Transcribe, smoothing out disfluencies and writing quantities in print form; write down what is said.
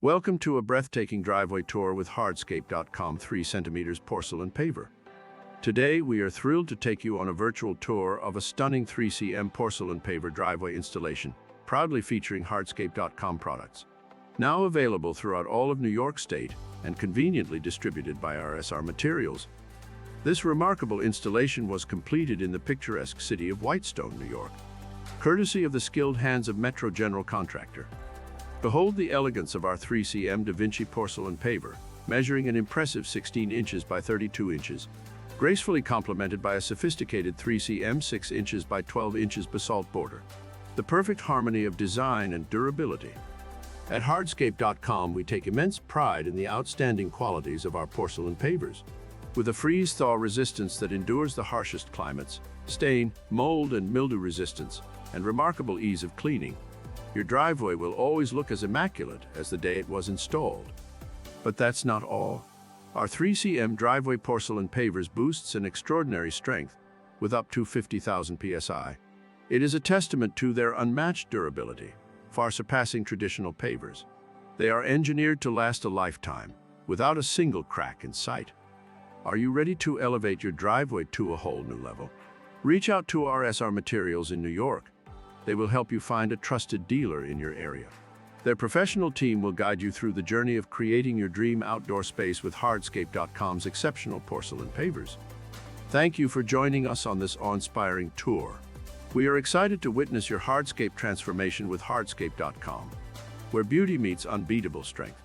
Welcome to a breathtaking driveway tour with Hardscape.com 3 centimeters porcelain paver. Today, we are thrilled to take you on a virtual tour of a stunning 3 cm porcelain paver driveway installation, proudly featuring Hardscape.com products. Now available throughout all of New York State and conveniently distributed by RSR Materials. This remarkable installation was completed in the picturesque city of Whitestone, New York, courtesy of the skilled hands of Metro General Contractor. Behold the elegance of our 3 cm Da Vinci porcelain paver, measuring an impressive 16 inches by 32 inches, gracefully complemented by a sophisticated 3 cm 6 inches by 12 inches basalt border. The perfect harmony of design and durability. At Hardscape.com, we take immense pride in the outstanding qualities of our porcelain pavers. With a freeze-thaw resistance that endures the harshest climates, stain, mold, and mildew resistance, and remarkable ease of cleaning, your driveway will always look as immaculate as the day it was installed. But that's not all. Our 3 cm driveway porcelain pavers boasts an extraordinary strength, with up to 50,000 psi. It is a testament to their unmatched durability, far surpassing traditional pavers. They are engineered to last a lifetime, without a single crack in sight. Are you ready to elevate your driveway to a whole new level? Reach out to RSR Materials in New York. They will help you find a trusted dealer in your area. Their professional team will guide you through the journey of creating your dream outdoor space with Hardscape.com's exceptional porcelain pavers. Thank you for joining us on this awe-inspiring tour. We are excited to witness your hardscape transformation with Hardscape.com, where beauty meets unbeatable strength.